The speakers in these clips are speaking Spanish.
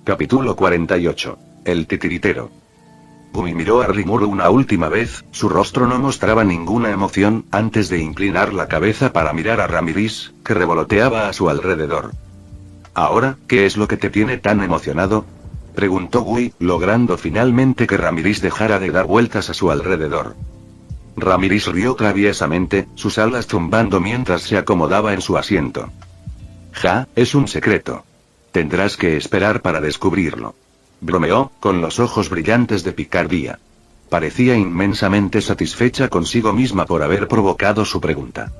Capítulo 48. El titiritero. Gumi miró a Rimuru una última vez, su rostro no mostraba ninguna emoción, antes de inclinar la cabeza para mirar a Ramiris, que revoloteaba a su alrededor. ¿Ahora, qué es lo que te tiene tan emocionado?, preguntó Gui, logrando finalmente que Ramiris dejara de dar vueltas a su alrededor. Ramiris rió traviesamente, sus alas zumbando mientras se acomodaba en su asiento. Ja, es un secreto. Tendrás que esperar para descubrirlo. Bromeó, con los ojos brillantes de picardía. Parecía inmensamente satisfecha consigo misma por haber provocado su pregunta.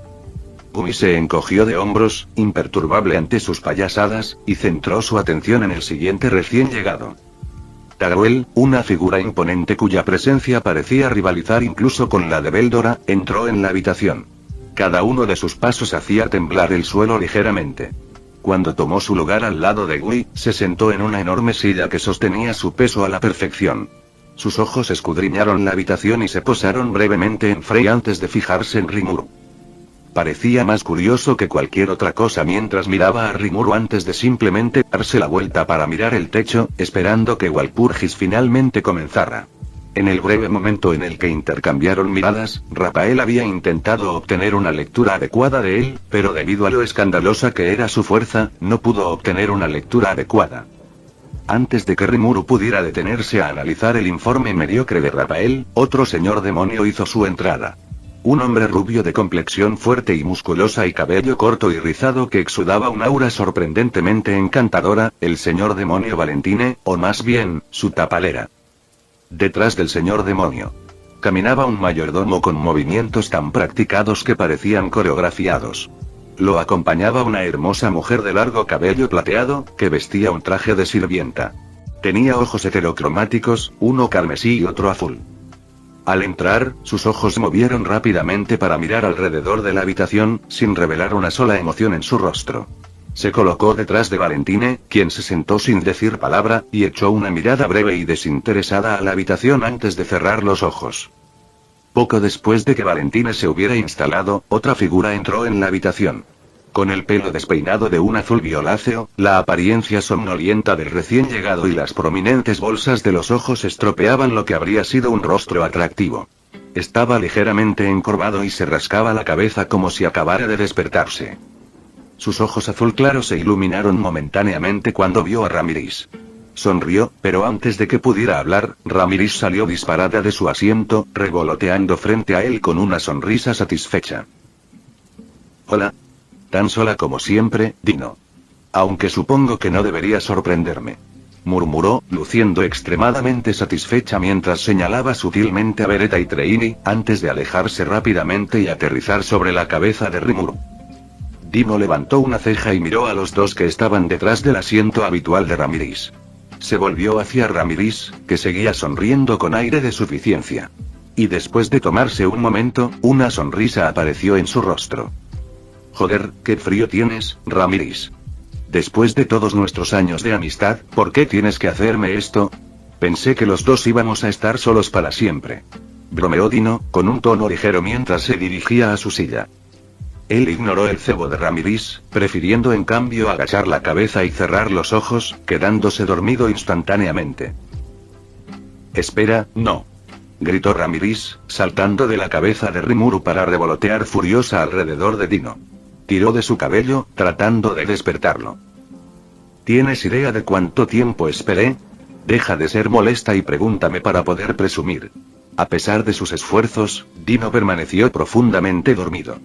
Gumi se encogió de hombros, imperturbable ante sus payasadas, y centró su atención en el siguiente recién llegado. Taguel, una figura imponente cuya presencia parecía rivalizar incluso con la de Beldora, entró en la habitación. Cada uno de sus pasos hacía temblar el suelo ligeramente. Cuando tomó su lugar al lado de Gui, se sentó en una enorme silla que sostenía su peso a la perfección. Sus ojos escudriñaron la habitación y se posaron brevemente en Frey antes de fijarse en Rimuru. Parecía más curioso que cualquier otra cosa mientras miraba a Rimuru antes de simplemente darse la vuelta para mirar el techo, esperando que Walpurgis finalmente comenzara. En el breve momento en el que intercambiaron miradas, Rafael había intentado obtener una lectura adecuada de él, pero debido a lo escandalosa que era su fuerza, no pudo obtener una lectura adecuada. Antes de que Rimuru pudiera detenerse a analizar el informe mediocre de Rafael, otro señor demonio hizo su entrada. Un hombre rubio de complexión fuerte y musculosa y cabello corto y rizado que exudaba un aura sorprendentemente encantadora, el señor demonio Valentine, o más bien, su tapalera. Detrás del señor demonio caminaba un mayordomo con movimientos tan practicados que parecían coreografiados. Lo acompañaba una hermosa mujer de largo cabello plateado, que vestía un traje de sirvienta. Tenía ojos heterocromáticos, uno carmesí y otro azul. Al entrar, sus ojos se movieron rápidamente para mirar alrededor de la habitación, sin revelar una sola emoción en su rostro. Se colocó detrás de Valentine, quien se sentó sin decir palabra, y echó una mirada breve y desinteresada a la habitación antes de cerrar los ojos. Poco después de que Valentine se hubiera instalado, otra figura entró en la habitación. Con el pelo despeinado de un azul violáceo, la apariencia somnolienta del recién llegado y las prominentes bolsas de los ojos estropeaban lo que habría sido un rostro atractivo. Estaba ligeramente encorvado y se rascaba la cabeza como si acabara de despertarse. Sus ojos azul claro se iluminaron momentáneamente cuando vio a Ramiris. Sonrió, pero antes de que pudiera hablar, Ramiris salió disparada de su asiento, revoloteando frente a él con una sonrisa satisfecha. Hola. Tan sola como siempre, Dino. Aunque supongo que no debería sorprenderme, murmuró, luciendo extremadamente satisfecha mientras señalaba sutilmente a Beretta y Treini, antes de alejarse rápidamente y aterrizar sobre la cabeza de Rimuru. Dino levantó una ceja y miró a los dos que estaban detrás del asiento habitual de Ramiris. Se volvió hacia Ramiris, que seguía sonriendo con aire de suficiencia. Y después de tomarse un momento, una sonrisa apareció en su rostro. Joder, qué frío tienes, Ramiris. Después de todos nuestros años de amistad, ¿por qué tienes que hacerme esto? Pensé que los dos íbamos a estar solos para siempre. Bromeó Dino, con un tono ligero mientras se dirigía a su silla. Él ignoró el cebo de Ramiris, prefiriendo en cambio agachar la cabeza y cerrar los ojos, quedándose dormido instantáneamente. Espera, no. Gritó Ramiris, saltando de la cabeza de Rimuru para revolotear furiosa alrededor de Dino. Tiró de su cabello, tratando de despertarlo. ¿Tienes idea de cuánto tiempo esperé? Deja de ser molesta y pregúntame para poder presumir. A pesar de sus esfuerzos, Dino permaneció profundamente dormido.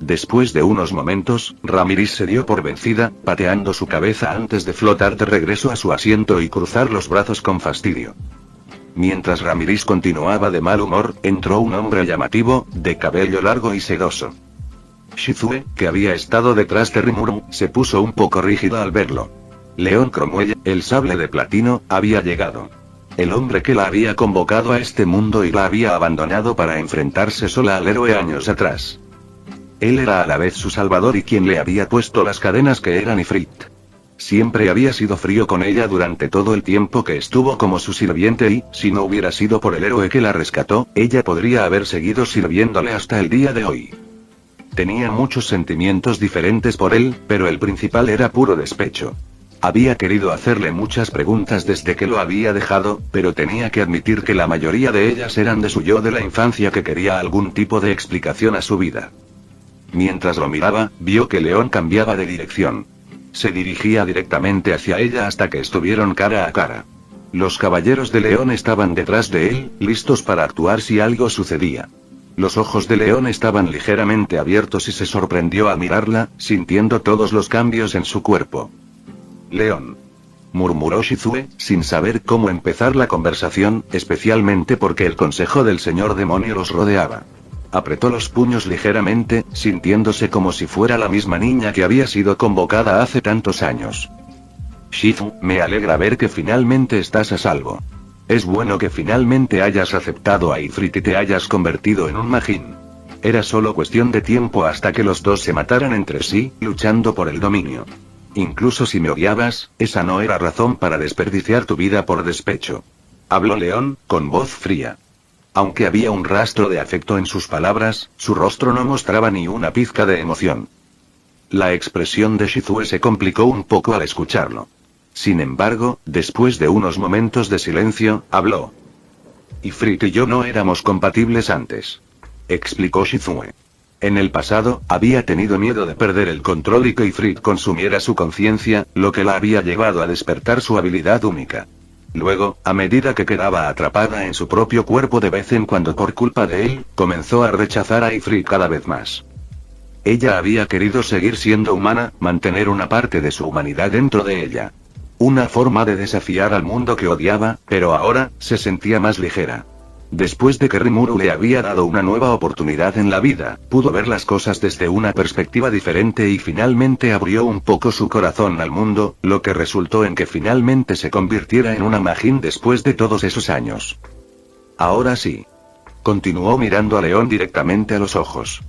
Después de unos momentos, Ramiris se dio por vencida, pateando su cabeza antes de flotar de regreso a su asiento y cruzar los brazos con fastidio. Mientras Ramiris continuaba de mal humor, entró un hombre llamativo, de cabello largo y sedoso. Shizue, que había estado detrás de Rimuru, se puso un poco rígida al verlo. León Cromwell, el sable de platino, había llegado. El hombre que la había convocado a este mundo y la había abandonado para enfrentarse sola al héroe años atrás. Él era a la vez su salvador y quien le había puesto las cadenas que eran Ifrit. Siempre había sido frío con ella durante todo el tiempo que estuvo como su sirviente y, si no hubiera sido por el héroe que la rescató, ella podría haber seguido sirviéndole hasta el día de hoy. Tenía muchos sentimientos diferentes por él, pero el principal era puro despecho. Había querido hacerle muchas preguntas desde que lo había dejado, pero tenía que admitir que la mayoría de ellas eran de su yo de la infancia que quería algún tipo de explicación a su vida. Mientras lo miraba, vio que León cambiaba de dirección. Se dirigía directamente hacia ella hasta que estuvieron cara a cara. Los caballeros de León estaban detrás de él, listos para actuar si algo sucedía. Los ojos de León estaban ligeramente abiertos y se sorprendió al mirarla, sintiendo todos los cambios en su cuerpo. León, murmuró Shizue, sin saber cómo empezar la conversación, especialmente porque el consejo del señor demonio los rodeaba. Apretó los puños ligeramente, sintiéndose como si fuera la misma niña que había sido convocada hace tantos años. Shifu, me alegra ver que finalmente estás a salvo. Es bueno que finalmente hayas aceptado a Ifrit y te hayas convertido en un Majin. Era solo cuestión de tiempo hasta que los dos se mataran entre sí, luchando por el dominio. Incluso si me odiabas, esa no era razón para desperdiciar tu vida por despecho. Habló León, con voz fría. Aunque había un rastro de afecto en sus palabras, su rostro no mostraba ni una pizca de emoción. La expresión de Shizue se complicó un poco al escucharlo. Sin embargo, después de unos momentos de silencio, habló. Ifrit y yo no éramos compatibles antes. Explicó Shizue. En el pasado, había tenido miedo de perder el control y que Ifrit consumiera su conciencia, lo que la había llevado a despertar su habilidad única. Luego, a medida que quedaba atrapada en su propio cuerpo de vez en cuando por culpa de él, comenzó a rechazar a Ifrit cada vez más. Ella había querido seguir siendo humana, mantener una parte de su humanidad dentro de ella. Una forma de desafiar al mundo que odiaba, pero ahora, se sentía más ligera. Después de que Rimuru le había dado una nueva oportunidad en la vida, pudo ver las cosas desde una perspectiva diferente y finalmente abrió un poco su corazón al mundo, lo que resultó en que finalmente se convirtiera en una Majin después de todos esos años. Ahora sí. Continuó mirando a León directamente a los ojos.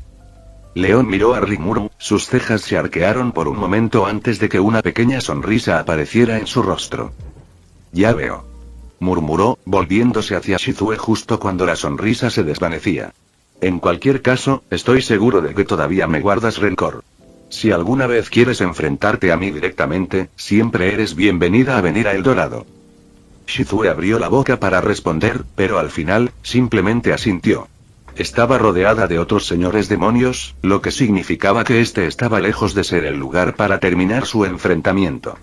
León miró a Rimuru, sus cejas se arquearon por un momento antes de que una pequeña sonrisa apareciera en su rostro. Ya veo. Murmuró, volviéndose hacia Shizue justo cuando la sonrisa se desvanecía. En cualquier caso, estoy seguro de que todavía me guardas rencor. Si alguna vez quieres enfrentarte a mí directamente, siempre eres bienvenida a venir a El Dorado. Shizue abrió la boca para responder, pero al final, simplemente asintió. Estaba rodeada de otros señores demonios, lo que significaba que este estaba lejos de ser el lugar para terminar su enfrentamiento.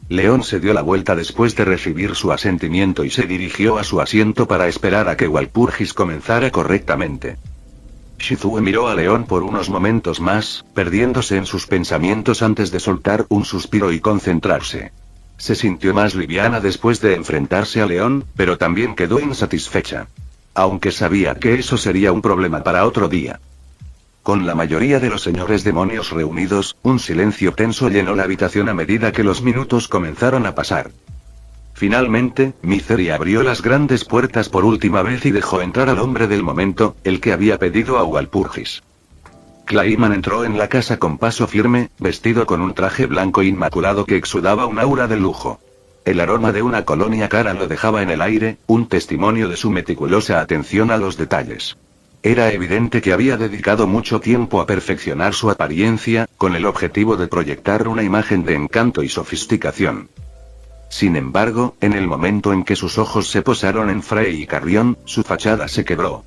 León se dio la vuelta después de recibir su asentimiento y se dirigió a su asiento para esperar a que Walpurgis comenzara correctamente. Shizue miró a León por unos momentos más, perdiéndose en sus pensamientos antes de soltar un suspiro y concentrarse. Se sintió más liviana después de enfrentarse a León, pero también quedó insatisfecha. Aunque sabía que eso sería un problema para otro día. Con la mayoría de los señores demonios reunidos, un silencio tenso llenó la habitación a medida que los minutos comenzaron a pasar. Finalmente, Misery abrió las grandes puertas por última vez y dejó entrar al hombre del momento, el que había pedido a Walpurgis. Clayman entró en la casa con paso firme, vestido con un traje blanco inmaculado que exudaba un aura de lujo. El aroma de una colonia cara lo dejaba en el aire, un testimonio de su meticulosa atención a los detalles. Era evidente que había dedicado mucho tiempo a perfeccionar su apariencia, con el objetivo de proyectar una imagen de encanto y sofisticación. Sin embargo, en el momento en que sus ojos se posaron en Frey y Carrión, su fachada se quebró.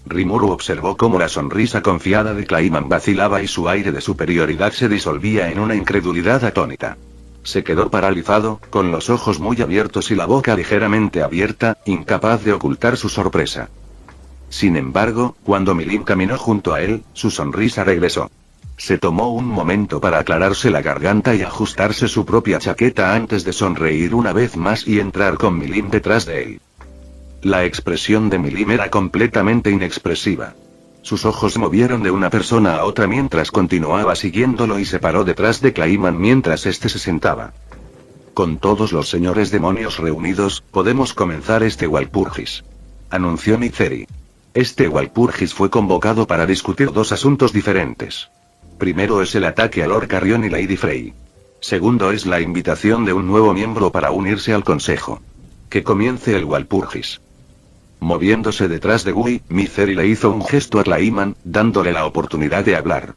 Rimuru observó cómo la sonrisa confiada de Clayman vacilaba y su aire de superioridad se disolvía en una incredulidad atónita. Se quedó paralizado, con los ojos muy abiertos y la boca ligeramente abierta, incapaz de ocultar su sorpresa. Sin embargo, cuando Milim caminó junto a él, su sonrisa regresó. Se tomó un momento para aclararse la garganta y ajustarse su propia chaqueta antes de sonreír una vez más y entrar con Milim detrás de él. La expresión de Milim era completamente inexpresiva. Sus ojos se movieron de una persona a otra mientras continuaba siguiéndolo y se paró detrás de Clayman mientras éste se sentaba. Con todos los señores demonios reunidos, podemos comenzar este Walpurgis. Anunció Misery. Este Walpurgis fue convocado para discutir dos asuntos diferentes. Primero es el ataque a Lord Carrion y Lady Frey. Segundo es la invitación de un nuevo miembro para unirse al consejo. Que comience el Walpurgis. Moviéndose detrás de Gui, Misery le hizo un gesto a Clayman, dándole la oportunidad de hablar.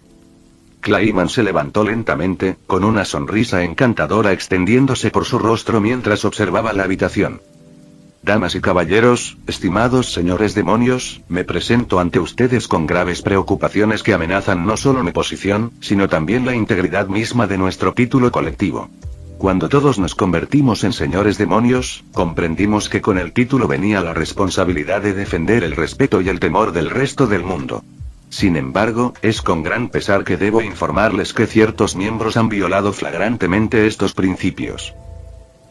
Clayman se levantó lentamente, con una sonrisa encantadora extendiéndose por su rostro mientras observaba la habitación. Damas y caballeros, estimados señores demonios, me presento ante ustedes con graves preocupaciones que amenazan no solo mi posición, sino también la integridad misma de nuestro título colectivo. Cuando todos nos convertimos en señores demonios, comprendimos que con el título venía la responsabilidad de defender el respeto y el temor del resto del mundo. Sin embargo, es con gran pesar que debo informarles que ciertos miembros han violado flagrantemente estos principios.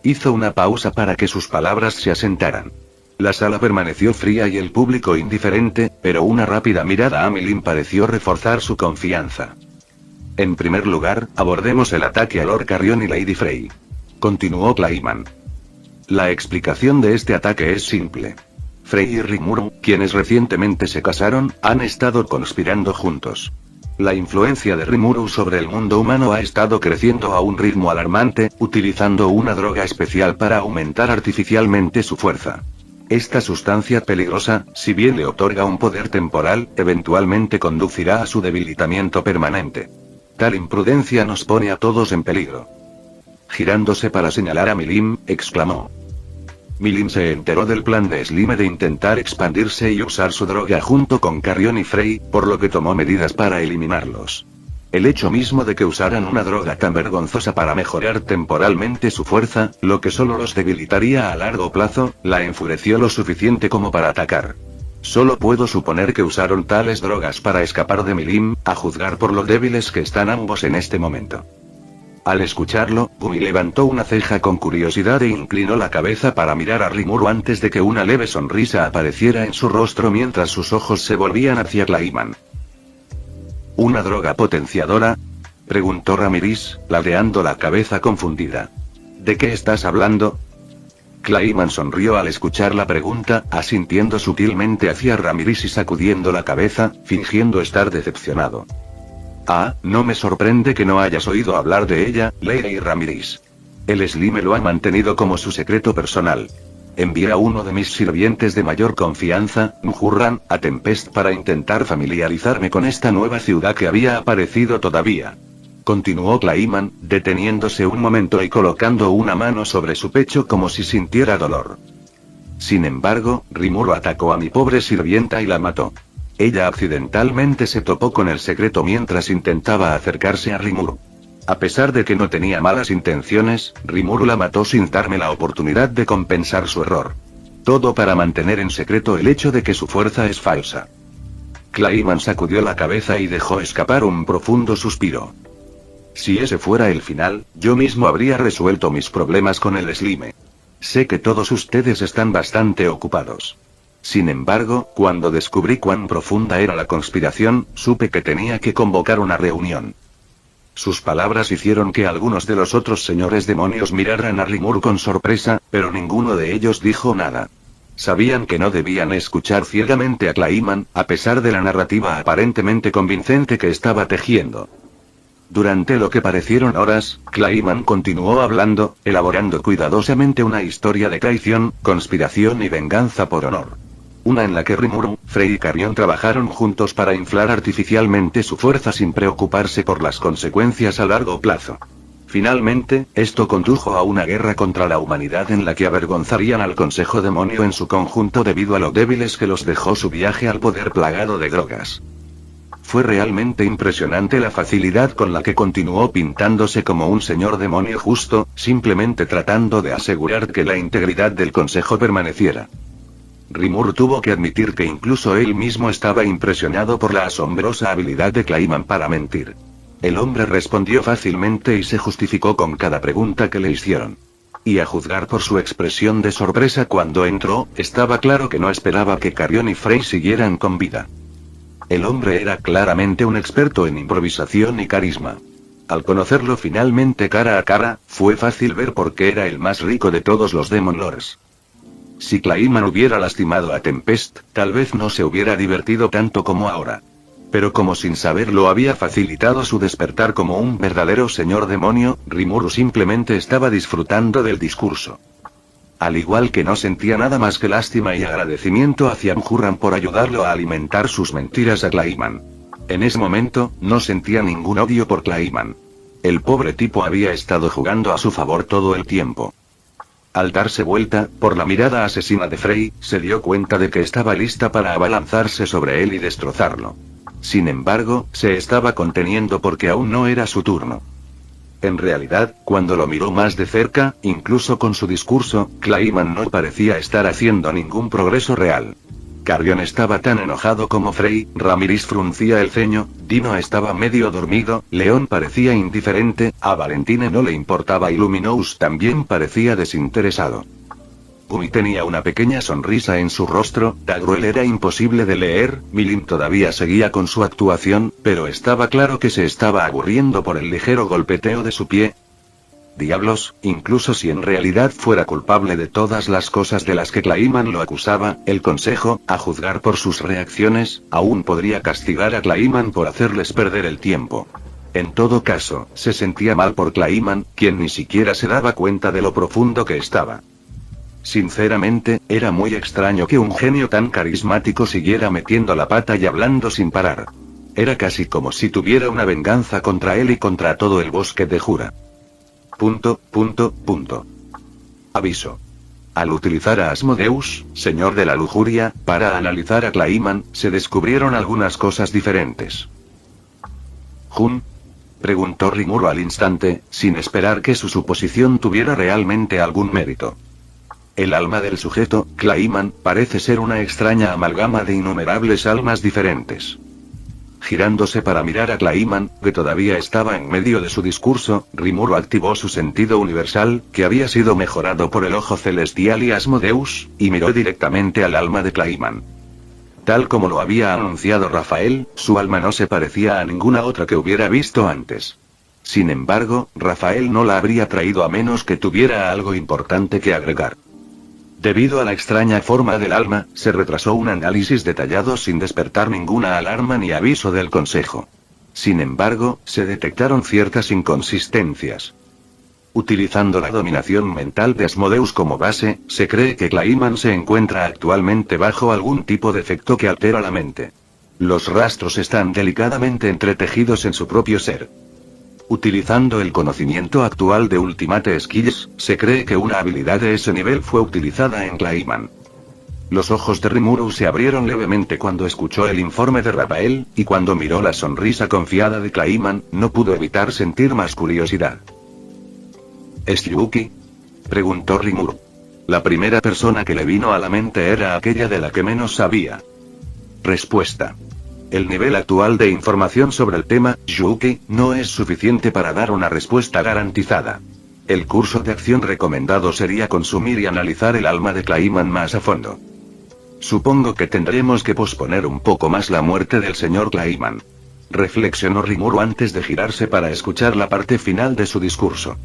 Hizo una pausa para que sus palabras se asentaran. La sala permaneció fría y el público indiferente, pero una rápida mirada a Milin pareció reforzar su confianza. En primer lugar, abordemos el ataque a Lord Carrion y Lady Frey. Continuó Clayman. La explicación de este ataque es simple. Frey y Rimuru, quienes recientemente se casaron, han estado conspirando juntos. La influencia de Rimuru sobre el mundo humano ha estado creciendo a un ritmo alarmante, utilizando una droga especial para aumentar artificialmente su fuerza. Esta sustancia peligrosa, si bien le otorga un poder temporal, eventualmente conducirá a su debilitamiento permanente. Tal imprudencia nos pone a todos en peligro. Girándose para señalar a Milim, exclamó. Milim se enteró del plan de Slime de intentar expandirse y usar su droga junto con Carrion y Frey, por lo que tomó medidas para eliminarlos. El hecho mismo de que usaran una droga tan vergonzosa para mejorar temporalmente su fuerza, lo que solo los debilitaría a largo plazo, la enfureció lo suficiente como para atacar. Solo puedo suponer que usaron tales drogas para escapar de Milim, a juzgar por lo débiles que están ambos en este momento. Al escucharlo, Gumi levantó una ceja con curiosidad e inclinó la cabeza para mirar a Rimuru antes de que una leve sonrisa apareciera en su rostro mientras sus ojos se volvían hacia Clayman. ¿Una droga potenciadora?, preguntó Ramiris, ladeando la cabeza confundida. ¿De qué estás hablando? Clayman sonrió al escuchar la pregunta, asintiendo sutilmente hacia Ramiris y sacudiendo la cabeza, fingiendo estar decepcionado. Ah, no me sorprende que no hayas oído hablar de ella, Lady Ramiris. El Slime lo ha mantenido como su secreto personal. Envié a uno de mis sirvientes de mayor confianza, Mjurran, a Tempest para intentar familiarizarme con esta nueva ciudad que había aparecido todavía. Continuó Clayman, deteniéndose un momento y colocando una mano sobre su pecho como si sintiera dolor. Sin embargo, Rimuru atacó a mi pobre sirvienta y la mató. Ella accidentalmente se topó con el secreto mientras intentaba acercarse a Rimuru. A pesar de que no tenía malas intenciones, Rimuru la mató sin darme la oportunidad de compensar su error. Todo para mantener en secreto el hecho de que su fuerza es falsa. Clayman sacudió la cabeza y dejó escapar un profundo suspiro. Si ese fuera el final, yo mismo habría resuelto mis problemas con el Slime. Sé que todos ustedes están bastante ocupados. Sin embargo, cuando descubrí cuán profunda era la conspiración, supe que tenía que convocar una reunión. Sus palabras hicieron que algunos de los otros señores demonios miraran a Rimuru con sorpresa, pero ninguno de ellos dijo nada. Sabían que no debían escuchar ciegamente a Clayman, a pesar de la narrativa aparentemente convincente que estaba tejiendo. Durante lo que parecieron horas, Clayman continuó hablando, elaborando cuidadosamente una historia de traición, conspiración y venganza por honor. Una en la que Rimuru, Frey y Carrion trabajaron juntos para inflar artificialmente su fuerza sin preocuparse por las consecuencias a largo plazo. Finalmente, esto condujo a una guerra contra la humanidad en la que avergonzarían al Consejo Demonio en su conjunto debido a lo débiles que los dejó su viaje al poder plagado de drogas. Fue realmente impresionante la facilidad con la que continuó pintándose como un señor demonio justo, simplemente tratando de asegurar que la integridad del Consejo permaneciera. Rimuru tuvo que admitir que incluso él mismo estaba impresionado por la asombrosa habilidad de Clayman para mentir. El hombre respondió fácilmente y se justificó con cada pregunta que le hicieron. Y a juzgar por su expresión de sorpresa cuando entró, estaba claro que no esperaba que Carrion y Frey siguieran con vida. El hombre era claramente un experto en improvisación y carisma. Al conocerlo finalmente cara a cara, fue fácil ver por qué era el más rico de todos los Demon Lords. Si Clayman hubiera lastimado a Tempest, tal vez no se hubiera divertido tanto como ahora. Pero como sin saberlo había facilitado su despertar como un verdadero señor demonio, Rimuru simplemente estaba disfrutando del discurso. Al igual que no sentía nada más que lástima y agradecimiento hacia Mjurran por ayudarlo a alimentar sus mentiras a Clayman. En ese momento, no sentía ningún odio por Clayman. El pobre tipo había estado jugando a su favor todo el tiempo. Al darse vuelta, por la mirada asesina de Frey, se dio cuenta de que estaba lista para abalanzarse sobre él y destrozarlo. Sin embargo, se estaba conteniendo porque aún no era su turno. En realidad, cuando lo miró más de cerca, incluso con su discurso, Clayman no parecía estar haciendo ningún progreso real. Carrion estaba tan enojado como Frey, Ramiris fruncía el ceño, Dino estaba medio dormido, León parecía indiferente, a Valentine no le importaba y Luminous también parecía desinteresado. Gumi tenía una pequeña sonrisa en su rostro, Dagruel era imposible de leer, Milim todavía seguía con su actuación, pero estaba claro que se estaba aburriendo por el ligero golpeteo de su pie. Diablos, incluso si en realidad fuera culpable de todas las cosas de las que Clayman lo acusaba, el consejo, a juzgar por sus reacciones, aún podría castigar a Clayman por hacerles perder el tiempo. En todo caso, se sentía mal por Clayman, quien ni siquiera se daba cuenta de lo profundo que estaba. Sinceramente, era muy extraño que un genio tan carismático siguiera metiendo la pata y hablando sin parar. Era casi como si tuviera una venganza contra él y contra todo el bosque de Jura. Aviso. Al utilizar a Asmodeus, señor de la lujuria, para analizar a Clayman, se descubrieron algunas cosas diferentes. ¿Jun? Preguntó Rimuru al instante, sin esperar que su suposición tuviera realmente algún mérito. El alma del sujeto, Clayman, parece ser una extraña amalgama de innumerables almas diferentes. Girándose para mirar a Clayman, que todavía estaba en medio de su discurso, Rimuru activó su sentido universal, que había sido mejorado por el ojo celestial y Asmodeus, y miró directamente al alma de Clayman. Tal como lo había anunciado Rafael, su alma no se parecía a ninguna otra que hubiera visto antes. Sin embargo, Rafael no la habría traído a menos que tuviera algo importante que agregar. Debido a la extraña forma del alma, se retrasó un análisis detallado sin despertar ninguna alarma ni aviso del consejo. Sin embargo, se detectaron ciertas inconsistencias. Utilizando la dominación mental de Asmodeus como base, se cree que Clayman se encuentra actualmente bajo algún tipo de efecto que altera la mente. Los rastros están delicadamente entretejidos en su propio ser. Utilizando el conocimiento actual de Ultimate Skills, se cree que una habilidad de ese nivel fue utilizada en Clayman. Los ojos de Rimuru se abrieron levemente cuando escuchó el informe de Rafael, y cuando miró la sonrisa confiada de Clayman, no pudo evitar sentir más curiosidad. ¿Es Yuki? Preguntó Rimuru. La primera persona que le vino a la mente era aquella de la que menos sabía. Respuesta. El nivel actual de información sobre el tema, Yuki, no es suficiente para dar una respuesta garantizada. El curso de acción recomendado sería consumir y analizar el alma de Clayman más a fondo. Supongo que tendremos que posponer un poco más la muerte del señor Clayman. Reflexionó Rimuru antes de girarse para escuchar la parte final de su discurso.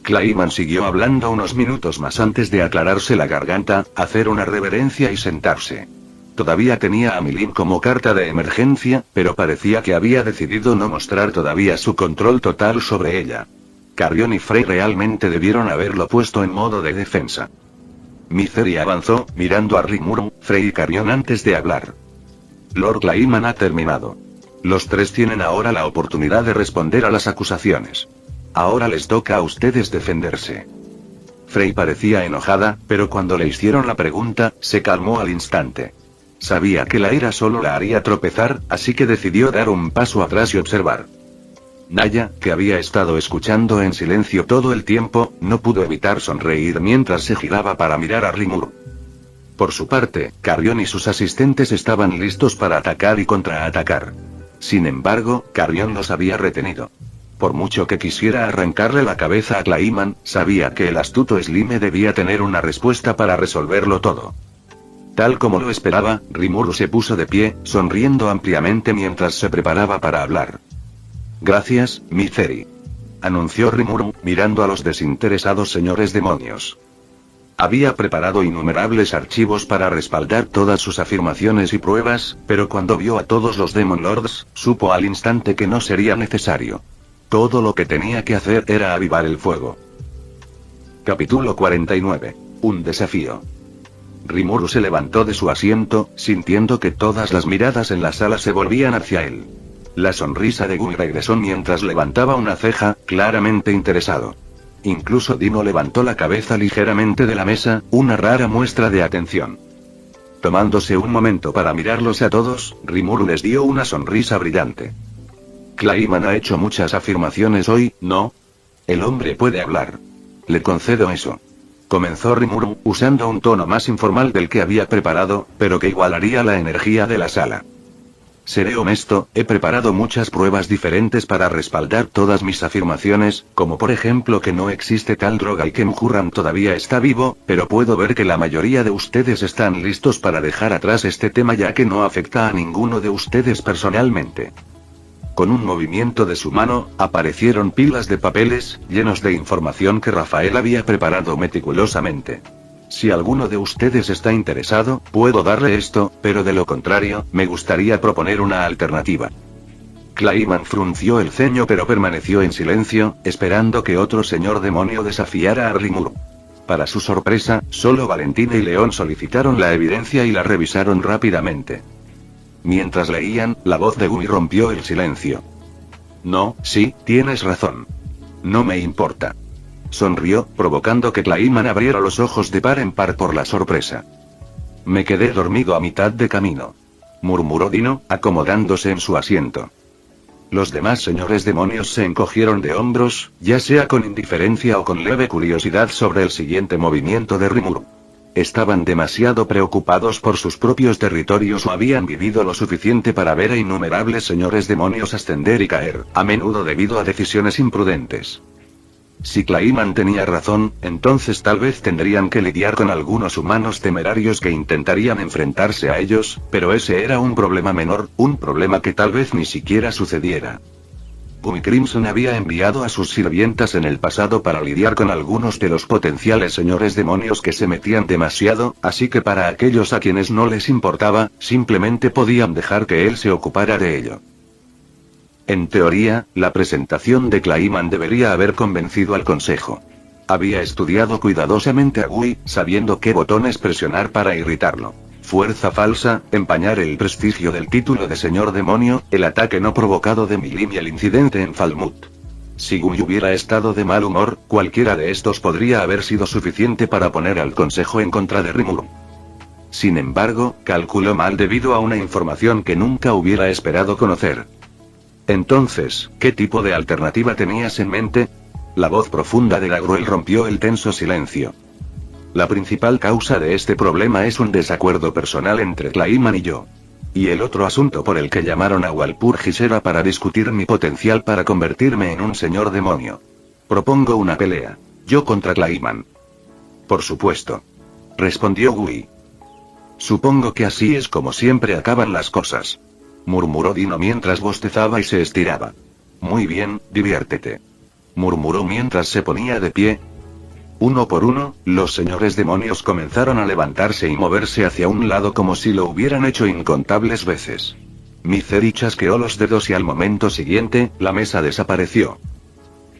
Clayman siguió hablando unos minutos más antes de aclararse la garganta, hacer una reverencia y sentarse. Todavía tenía a Milim como carta de emergencia, pero parecía que había decidido no mostrar todavía su control total sobre ella. Carrion y Frey realmente debieron haberlo puesto en modo de defensa. Misery avanzó, mirando a Rimuru, Frey y Carrion antes de hablar. Lord Clayman ha terminado. Los tres tienen ahora la oportunidad de responder a las acusaciones. Ahora les toca a ustedes defenderse. Frey parecía enojada, pero cuando le hicieron la pregunta, se calmó al instante. Sabía que la ira solo la haría tropezar, así que decidió dar un paso atrás y observar. Naya, que había estado escuchando en silencio todo el tiempo, no pudo evitar sonreír mientras se giraba para mirar a Rimuru. Por su parte, Carrion y sus asistentes estaban listos para atacar y contraatacar. Sin embargo, Carrion los había retenido. Por mucho que quisiera arrancarle la cabeza a Clayman, sabía que el astuto Slime debía tener una respuesta para resolverlo todo. Tal como lo esperaba, Rimuru se puso de pie, sonriendo ampliamente mientras se preparaba para hablar. Gracias, Misery. Anunció Rimuru, mirando a los desinteresados señores demonios. Había preparado innumerables archivos para respaldar todas sus afirmaciones y pruebas, pero cuando vio a todos los Demon Lords, supo al instante que no sería necesario. Todo lo que tenía que hacer era avivar el fuego. Capítulo 49. Un desafío. Rimuru se levantó de su asiento, sintiendo que todas las miradas en la sala se volvían hacia él. La sonrisa de Gui regresó mientras levantaba una ceja, claramente interesado. Incluso Dino levantó la cabeza ligeramente de la mesa, una rara muestra de atención. Tomándose un momento para mirarlos a todos, Rimuru les dio una sonrisa brillante. Clayman ha hecho muchas afirmaciones hoy, ¿no? El hombre puede hablar. Le concedo eso. Comenzó Rimuru, usando un tono más informal del que había preparado, pero que igualaría la energía de la sala. Seré honesto, he preparado muchas pruebas diferentes para respaldar todas mis afirmaciones, como por ejemplo que no existe tal droga y que Mhurram todavía está vivo, pero puedo ver que la mayoría de ustedes están listos para dejar atrás este tema ya que no afecta a ninguno de ustedes personalmente. Con un movimiento de su mano, aparecieron pilas de papeles, llenos de información que Rafael había preparado meticulosamente. Si alguno de ustedes está interesado, puedo darle esto, pero de lo contrario, me gustaría proponer una alternativa. Clayman frunció el ceño pero permaneció en silencio, esperando que otro señor demonio desafiara a Rimuru. Para su sorpresa, solo Valentina y León solicitaron la evidencia y la revisaron rápidamente. Mientras leían, la voz de Gui rompió el silencio. No, sí, tienes razón. No me importa. Sonrió, provocando que Clayman abriera los ojos de par en par por la sorpresa. Me quedé dormido a mitad de camino, murmuró Dino, acomodándose en su asiento. Los demás señores demonios se encogieron de hombros, ya sea con indiferencia o con leve curiosidad sobre el siguiente movimiento de Rimuru. Estaban demasiado preocupados por sus propios territorios o habían vivido lo suficiente para ver a innumerables señores demonios ascender y caer, a menudo debido a decisiones imprudentes. Si Clayman tenía razón, entonces tal vez tendrían que lidiar con algunos humanos temerarios que intentarían enfrentarse a ellos, pero ese era un problema menor, un problema que tal vez ni siquiera sucediera. Gumi Crimson había enviado a sus sirvientas en el pasado para lidiar con algunos de los potenciales señores demonios que se metían demasiado, así que para aquellos a quienes no les importaba, simplemente podían dejar que él se ocupara de ello. En teoría, la presentación de Clayman debería haber convencido al consejo. Había estudiado cuidadosamente a Gui, sabiendo qué botones presionar para irritarlo. Fuerza falsa, empañar el prestigio del título de señor demonio, el ataque no provocado de Milim y el incidente en Falmouth. Si Gui hubiera estado de mal humor, cualquiera de estos podría haber sido suficiente para poner al consejo en contra de Rimuru. Sin embargo, calculó mal debido a una información que nunca hubiera esperado conocer. Entonces, ¿qué tipo de alternativa tenías en mente? La voz profunda de Gagruel rompió el tenso silencio. La principal causa de este problema es un desacuerdo personal entre Clayman y yo. Y el otro asunto por el que llamaron a Walpurgis era para discutir mi potencial para convertirme en un señor demonio. Propongo una pelea. Yo contra Clayman. Por supuesto. Respondió Gui. Supongo que así es como siempre acaban las cosas. Murmuró Dino mientras bostezaba y se estiraba. Muy bien, diviértete. Murmuró mientras se ponía de pie. Uno por uno, los señores demonios comenzaron a levantarse y moverse hacia un lado como si lo hubieran hecho incontables veces. Mizeri chasqueó los dedos y al momento siguiente, la mesa desapareció.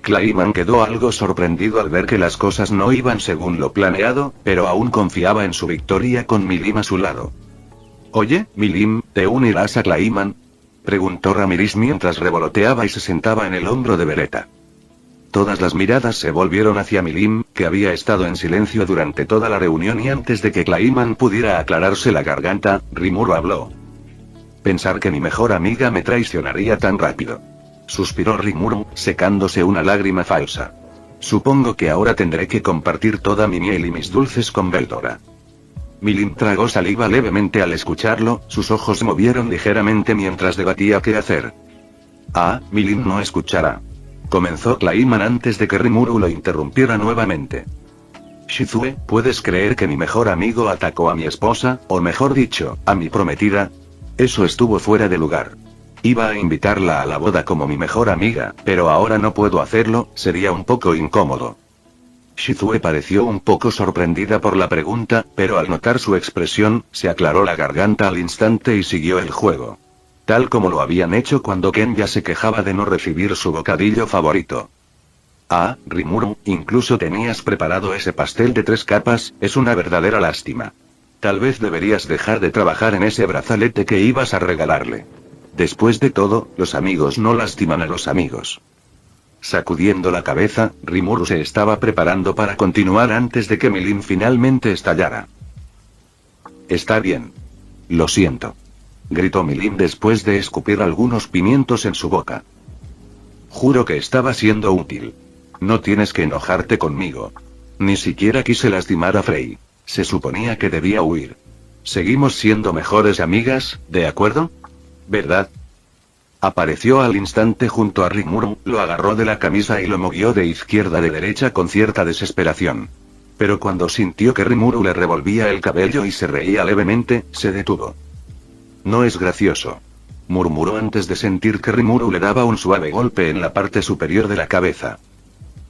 Clayman quedó algo sorprendido al ver que las cosas no iban según lo planeado, pero aún confiaba en su victoria con Milim a su lado. Oye, Milim, ¿te unirás a Clayman? Preguntó Ramiris mientras revoloteaba y se sentaba en el hombro de Beretta. Todas las miradas se volvieron hacia Milim, que había estado en silencio durante toda la reunión y antes de que Clayman pudiera aclararse la garganta, Rimuru habló. Pensar que mi mejor amiga me traicionaría tan rápido. Suspiró Rimuru, secándose una lágrima falsa. Supongo que ahora tendré que compartir toda mi miel y mis dulces con Veldora. Milim tragó saliva levemente al escucharlo, sus ojos se movieron ligeramente mientras debatía qué hacer. Ah, Milim no escuchará. Comenzó Clayman antes de que Rimuru lo interrumpiera nuevamente. Shizue, ¿puedes creer que mi mejor amigo atacó a mi esposa, o mejor dicho, a mi prometida? Eso estuvo fuera de lugar. Iba a invitarla a la boda como mi mejor amiga, pero ahora no puedo hacerlo, sería un poco incómodo. Shizue pareció un poco sorprendida por la pregunta, pero al notar su expresión, se aclaró la garganta al instante y siguió el juego. Tal como lo habían hecho cuando Kenya se quejaba de no recibir su bocadillo favorito. Ah, Rimuru, incluso tenías preparado ese pastel de 3 capas, es una verdadera lástima. Tal vez deberías dejar de trabajar en ese brazalete que ibas a regalarle. Después de todo, los amigos no lastiman a los amigos. Sacudiendo la cabeza, Rimuru se estaba preparando para continuar antes de que Milin finalmente estallara. Está bien. Lo siento. Gritó Milin después de escupir algunos pimientos en su boca. Juro que estaba siendo útil. No tienes que enojarte conmigo. Ni siquiera quise lastimar a Frey. Se suponía que debía huir. Seguimos siendo mejores amigas, ¿de acuerdo? ¿Verdad? Apareció al instante junto a Rimuru, lo agarró de la camisa y lo movió de izquierda a derecha con cierta desesperación. Pero cuando sintió que Rimuru le revolvía el cabello y se reía levemente, se detuvo. No es gracioso. Murmuró antes de sentir que Rimuru le daba un suave golpe en la parte superior de la cabeza.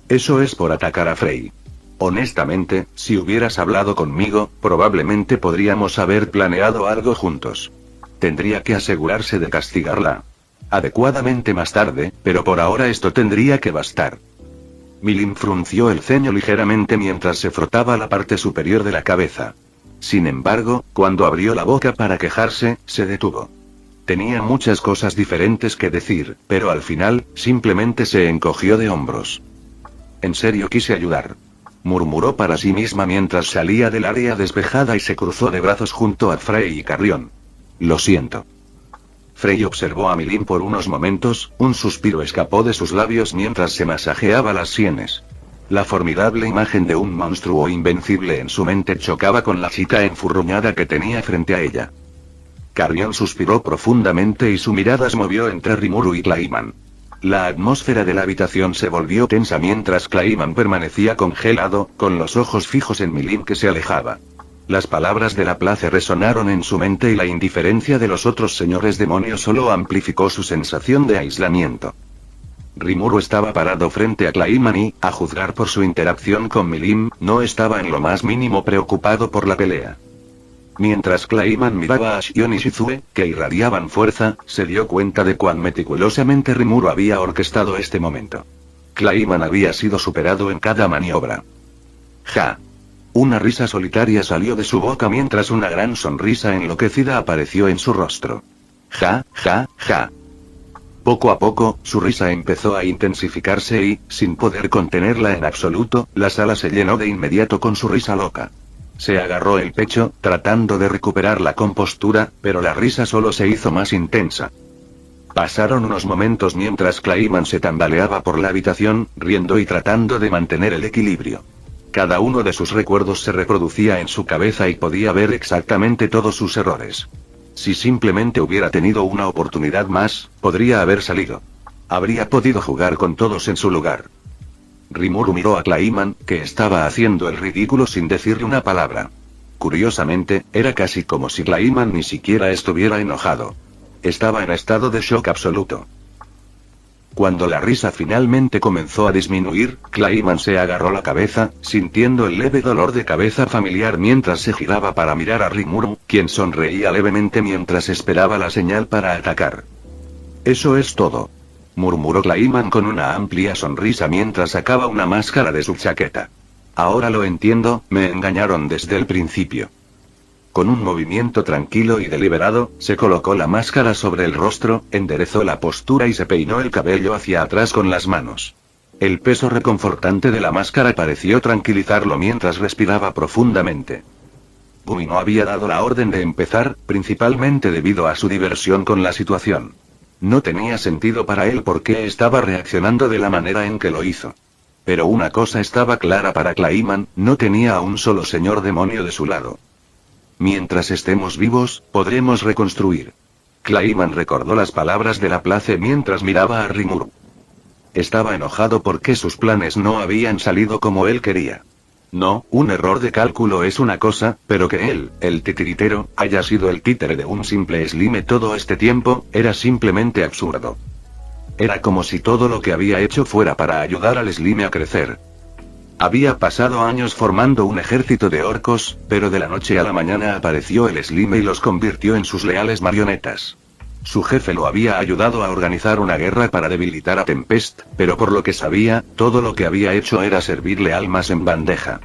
Eso es por atacar a Frey. Honestamente, si hubieras hablado conmigo, probablemente podríamos haber planeado algo juntos. Tendría que asegurarse de castigarla adecuadamente más tarde, pero por ahora esto tendría que bastar. Milin frunció el ceño ligeramente mientras se frotaba la parte superior de la cabeza. Sin embargo, cuando abrió la boca para quejarse, se detuvo. Tenía muchas cosas diferentes que decir, pero al final, simplemente se encogió de hombros. En serio quise ayudar. Murmuró para sí misma mientras salía del área despejada y se cruzó de brazos junto a Frey y Carrión. Lo siento. Frey observó a Milin por unos momentos, un suspiro escapó de sus labios mientras se masajeaba las sienes. La formidable imagen de un monstruo invencible en su mente chocaba con la chica enfurruñada que tenía frente a ella. Carrión suspiró profundamente y su mirada se movió entre Rimuru y Clayman. La atmósfera de la habitación se volvió tensa mientras Clayman permanecía congelado, con los ojos fijos en Milin que se alejaba. Las palabras de la plaza resonaron en su mente y la indiferencia de los otros señores demonios solo amplificó su sensación de aislamiento. Rimuru estaba parado frente a Clayman y, a juzgar por su interacción con Milin, no estaba en lo más mínimo preocupado por la pelea. Mientras Clayman miraba a Shion y Shizue, que irradiaban fuerza, se dio cuenta de cuán meticulosamente Rimuru había orquestado este momento. Clayman había sido superado en cada maniobra. Ja. Una risa solitaria salió de su boca mientras una gran sonrisa enloquecida apareció en su rostro. Ja, ja, ja. Poco a poco, su risa empezó a intensificarse y, sin poder contenerla en absoluto, la sala se llenó de inmediato con su risa loca. Se agarró el pecho, tratando de recuperar la compostura, pero la risa solo se hizo más intensa. Pasaron unos momentos mientras Clayman se tambaleaba por la habitación, riendo y tratando de mantener el equilibrio. Cada uno de sus recuerdos se reproducía en su cabeza y podía ver exactamente todos sus errores. Si simplemente hubiera tenido una oportunidad más, podría haber salido. Habría podido jugar con todos en su lugar. Rimuru miró a Clayman, que estaba haciendo el ridículo sin decirle una palabra. Curiosamente, era casi como si Clayman ni siquiera estuviera enojado. Estaba en estado de shock absoluto. Cuando la risa finalmente comenzó a disminuir, Clayman se agarró la cabeza, sintiendo el leve dolor de cabeza familiar mientras se giraba para mirar a Rimuru, quien sonreía levemente mientras esperaba la señal para atacar. Eso es todo. Murmuró Clayman con una amplia sonrisa mientras sacaba una máscara de su chaqueta. Ahora lo entiendo, me engañaron desde el principio. Con un movimiento tranquilo y deliberado, se colocó la máscara sobre el rostro, enderezó la postura y se peinó el cabello hacia atrás con las manos. El peso reconfortante de la máscara pareció tranquilizarlo mientras respiraba profundamente. Gumi no había dado la orden de empezar, principalmente debido a su diversión con la situación. No tenía sentido para él por qué estaba reaccionando de la manera en que lo hizo. Pero una cosa estaba clara para Clayman, no tenía a un solo señor demonio de su lado. Mientras estemos vivos, podremos reconstruir. Clayman recordó las palabras de la place mientras miraba a Rimuru. Estaba enojado porque sus planes no habían salido como él quería. No, un error de cálculo es una cosa, pero que él, el titiritero, haya sido el títere de un simple slime todo este tiempo, era simplemente absurdo. Era como si todo lo que había hecho fuera para ayudar al slime a crecer. Había pasado años formando un ejército de orcos, pero de la noche a la mañana apareció el slime y los convirtió en sus leales marionetas. Su jefe lo había ayudado a organizar una guerra para debilitar a Tempest, pero por lo que sabía, todo lo que había hecho era servirle almas en bandeja.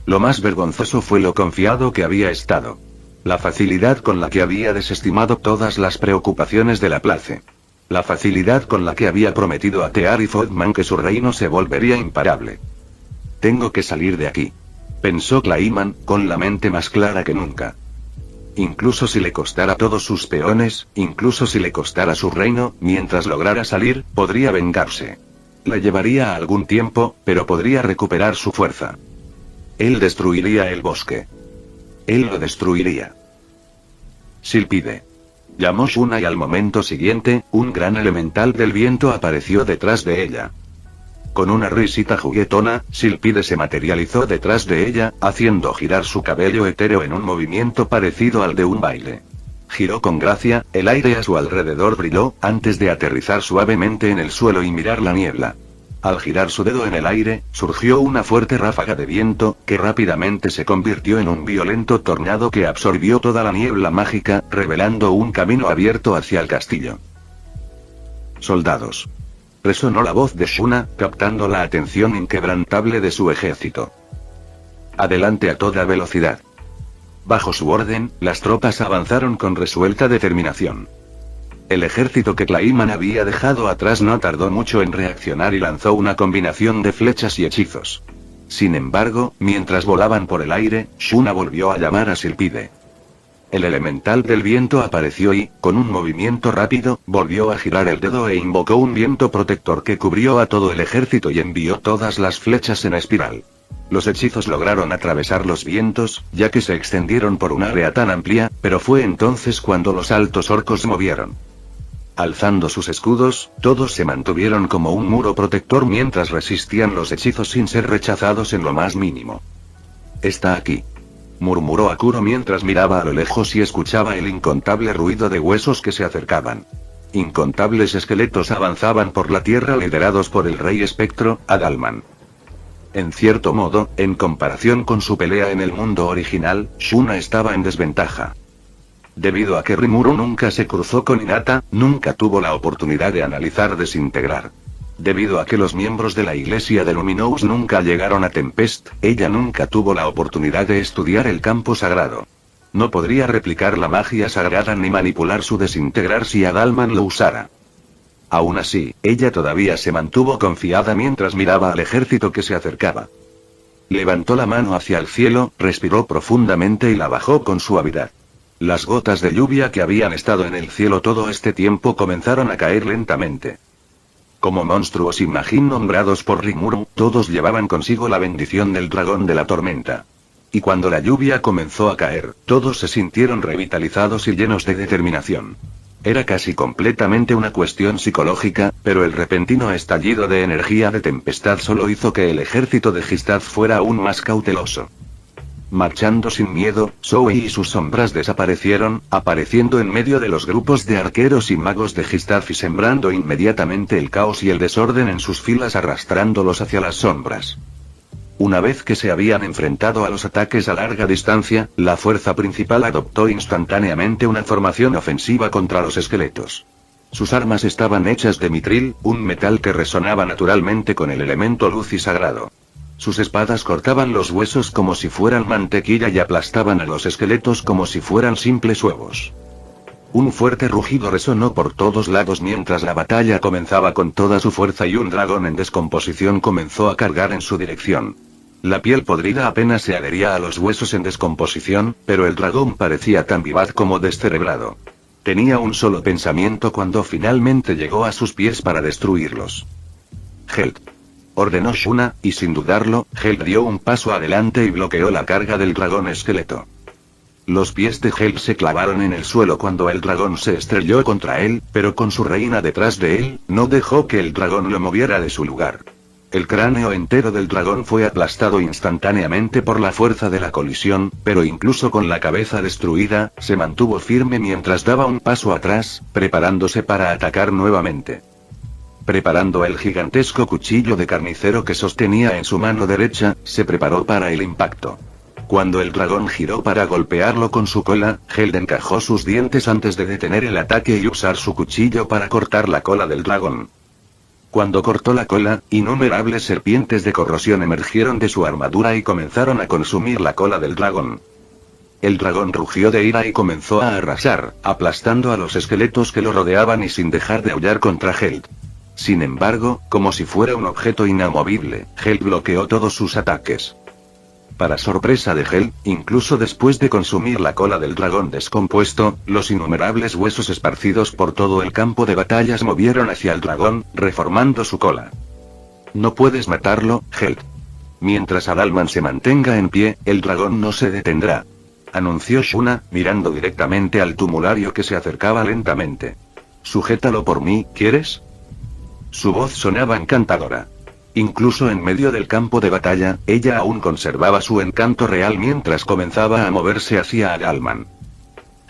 Lo más vergonzoso fue lo confiado que había estado. La facilidad con la que había desestimado todas las preocupaciones de la place. La facilidad con la que había prometido a Tear y Fodman que su reino se volvería imparable. Tengo que salir de aquí. Pensó Clayman, con la mente más clara que nunca. Incluso si le costara todos sus peones, incluso si le costara su reino, mientras lograra salir, podría vengarse. Le llevaría algún tiempo, pero podría recuperar su fuerza. Él destruiría el bosque. Él lo destruiría. Silpide. Llamó Shuna y al momento siguiente, un gran elemental del viento apareció detrás de ella. Con una risita juguetona, Silpide se materializó detrás de ella, haciendo girar su cabello etéreo en un movimiento parecido al de un baile. Giró con gracia, el aire a su alrededor brilló, antes de aterrizar suavemente en el suelo y mirar la niebla. Al girar su dedo en el aire, surgió una fuerte ráfaga de viento, que rápidamente se convirtió en un violento tornado que absorbió toda la niebla mágica, revelando un camino abierto hacia el castillo. Soldados. Resonó la voz de Shuna, captando la atención inquebrantable de su ejército. Adelante a toda velocidad. Bajo su orden, las tropas avanzaron con resuelta determinación. El ejército que Clayman había dejado atrás no tardó mucho en reaccionar y lanzó una combinación de flechas y hechizos. Sin embargo, mientras volaban por el aire, Shuna volvió a llamar a Silpide. El elemental del viento apareció y, con un movimiento rápido, volvió a girar el dedo e invocó un viento protector que cubrió a todo el ejército y envió todas las flechas en espiral. Los hechizos lograron atravesar los vientos, ya que se extendieron por un área tan amplia, pero fue entonces cuando los altos orcos se movieron. Alzando sus escudos, todos se mantuvieron como un muro protector mientras resistían los hechizos sin ser rechazados en lo más mínimo. «Está aquí», murmuró Akuro mientras miraba a lo lejos y escuchaba el incontable ruido de huesos que se acercaban. Incontables esqueletos avanzaban por la tierra liderados por el rey espectro, Adalman. En cierto modo, en comparación con su pelea en el mundo original, Shuna estaba en desventaja. Debido a que Rimuru nunca se cruzó con Hinata, nunca tuvo la oportunidad de analizar desintegrar. Debido a que los miembros de la iglesia de Luminous nunca llegaron a Tempest, ella nunca tuvo la oportunidad de estudiar el campo sagrado. No podría replicar la magia sagrada ni manipular su desintegrar si Adalman lo usara. Aún así, ella todavía se mantuvo confiada mientras miraba al ejército que se acercaba. Levantó la mano hacia el cielo, respiró profundamente y la bajó con suavidad. Las gotas de lluvia que habían estado en el cielo todo este tiempo comenzaron a caer lentamente. Como monstruos Imagin nombrados por Rimuru, todos llevaban consigo la bendición del dragón de la tormenta. Y cuando la lluvia comenzó a caer, todos se sintieron revitalizados y llenos de determinación. Era casi completamente una cuestión psicológica, pero el repentino estallido de energía de tempestad solo hizo que el ejército de Gistad fuera aún más cauteloso. Marchando sin miedo, Zoe y sus sombras desaparecieron, apareciendo en medio de los grupos de arqueros y magos de Gistad y sembrando inmediatamente el caos y el desorden en sus filas arrastrándolos hacia las sombras. Una vez que se habían enfrentado a los ataques a larga distancia, la fuerza principal adoptó instantáneamente una formación ofensiva contra los esqueletos. Sus armas estaban hechas de mitril, un metal que resonaba naturalmente con el elemento luz y sagrado. Sus espadas cortaban los huesos como si fueran mantequilla y aplastaban a los esqueletos como si fueran simples huevos. Un fuerte rugido resonó por todos lados mientras la batalla comenzaba con toda su fuerza y un dragón en descomposición comenzó a cargar en su dirección. La piel podrida apenas se adhería a los huesos en descomposición, pero el dragón parecía tan vivaz como descerebrado. Tenía un solo pensamiento cuando finalmente llegó a sus pies para destruirlos. «Help», ordenó Shuna, y sin dudarlo, Help dio un paso adelante y bloqueó la carga del dragón esqueleto. Los pies de Help se clavaron en el suelo cuando el dragón se estrelló contra él, pero con su reina detrás de él, no dejó que el dragón lo moviera de su lugar. El cráneo entero del dragón fue aplastado instantáneamente por la fuerza de la colisión, pero incluso con la cabeza destruida, se mantuvo firme mientras daba un paso atrás, preparándose para atacar nuevamente. Preparando el gigantesco cuchillo de carnicero que sostenía en su mano derecha, se preparó para el impacto. Cuando el dragón giró para golpearlo con su cola, Held encajó sus dientes antes de detener el ataque y usar su cuchillo para cortar la cola del dragón. Cuando cortó la cola, innumerables serpientes de corrosión emergieron de su armadura y comenzaron a consumir la cola del dragón. El dragón rugió de ira y comenzó a arrasar, aplastando a los esqueletos que lo rodeaban y sin dejar de aullar contra Held. Sin embargo, como si fuera un objeto inamovible, Held bloqueó todos sus ataques. Para sorpresa de Hel, incluso después de consumir la cola del dragón descompuesto, los innumerables huesos esparcidos por todo el campo de batallas movieron hacia el dragón, reformando su cola. No puedes matarlo, Hel. Mientras Adalman se mantenga en pie, el dragón no se detendrá, anunció Shuna, mirando directamente al tumulario que se acercaba lentamente. Sujétalo por mí, ¿quieres? Su voz sonaba encantadora. Incluso en medio del campo de batalla, ella aún conservaba su encanto real mientras comenzaba a moverse hacia Adalman.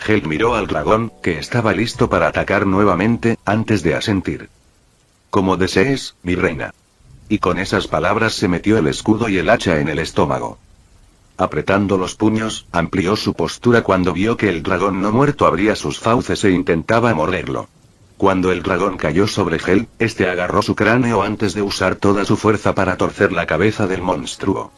Hel miró al dragón, que estaba listo para atacar nuevamente, antes de asentir. Como desees, mi reina. Y con esas palabras se metió el escudo y el hacha en el estómago. Apretando los puños, amplió su postura cuando vio que el dragón no muerto abría sus fauces e intentaba morderlo. Cuando el dragón cayó sobre Hel, este agarró su cráneo antes de usar toda su fuerza para torcer la cabeza del monstruo.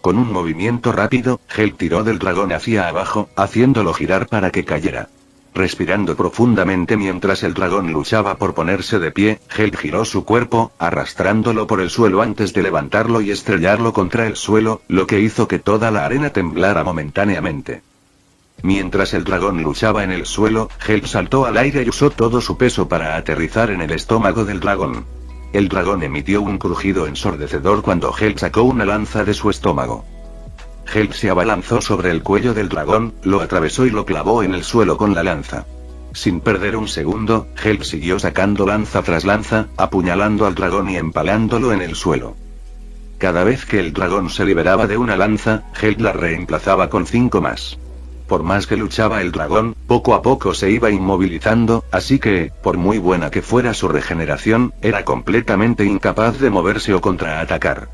Con un movimiento rápido, Hel tiró del dragón hacia abajo, haciéndolo girar para que cayera. Respirando profundamente mientras el dragón luchaba por ponerse de pie, Hel giró su cuerpo, arrastrándolo por el suelo antes de levantarlo y estrellarlo contra el suelo, lo que hizo que toda la arena temblara momentáneamente. Mientras el dragón luchaba en el suelo, Hel saltó al aire y usó todo su peso para aterrizar en el estómago del dragón. El dragón emitió un crujido ensordecedor cuando Hel sacó una lanza de su estómago. Hel se abalanzó sobre el cuello del dragón, lo atravesó y lo clavó en el suelo con la lanza. Sin perder un segundo, Hel siguió sacando lanza tras lanza, apuñalando al dragón y empalándolo en el suelo. Cada vez que el dragón se liberaba de una lanza, Hel la reemplazaba con 5 más. Por más que luchaba el dragón, poco a poco se iba inmovilizando, así que, por muy buena que fuera su regeneración, era completamente incapaz de moverse o contraatacar.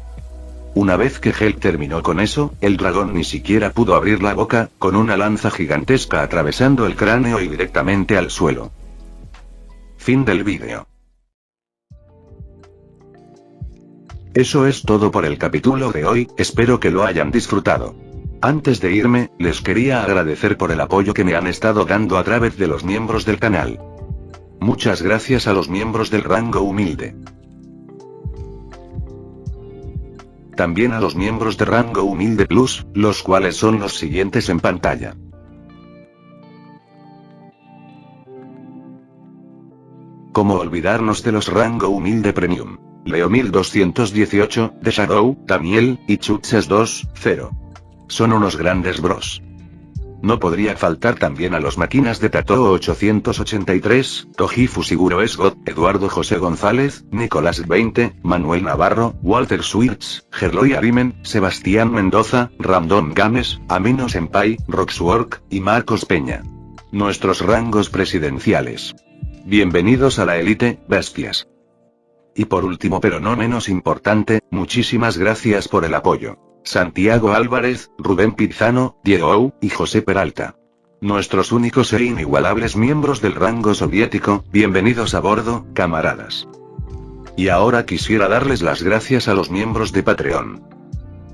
Una vez que Hel terminó con eso, el dragón ni siquiera pudo abrir la boca, con una lanza gigantesca atravesando el cráneo y directamente al suelo. Fin del vídeo. Eso es todo por el capítulo de hoy, espero que lo hayan disfrutado. Antes de irme, les quería agradecer por el apoyo que me han estado dando a través de los miembros del canal. Muchas gracias a los miembros del rango humilde. También a los miembros de rango humilde plus, los cuales son los siguientes en pantalla. ¿Cómo olvidarnos de los rango humilde premium? Leo 1218, The Shadow, Daniel, y Chuches 2.0. Son unos grandes bros. No podría faltar también a los máquinas de Tato 883, Tojifu Siguro Esgot, Eduardo José González, Nicolás 20, Manuel Navarro, Walter Swirts, Gerloy Arimen, Sebastián Mendoza, Random Games, Amino Senpai, Roxwork, y Marcos Peña. Nuestros rangos presidenciales. Bienvenidos a la élite, bestias. Y por último pero no menos importante, muchísimas gracias por el apoyo. Santiago Álvarez, Rubén Pizano, Diego Ou, y José Peralta. Nuestros únicos e inigualables miembros del rango soviético, bienvenidos a bordo, camaradas. Y ahora quisiera darles las gracias a los miembros de Patreon.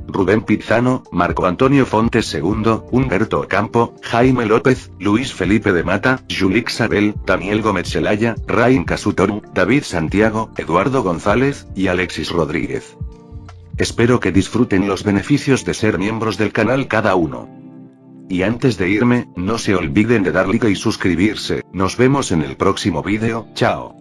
Rubén Pizano, Marco Antonio Fontes II, Humberto Ocampo, Jaime López, Luis Felipe de Mata, Julix Sabel, Daniel Gómez Celaya, Rain Casutoru, David Santiago, Eduardo González, y Alexis Rodríguez. Espero que disfruten los beneficios de ser miembros del canal cada uno. Y antes de irme, no se olviden de dar like y suscribirse, nos vemos en el próximo vídeo, chao.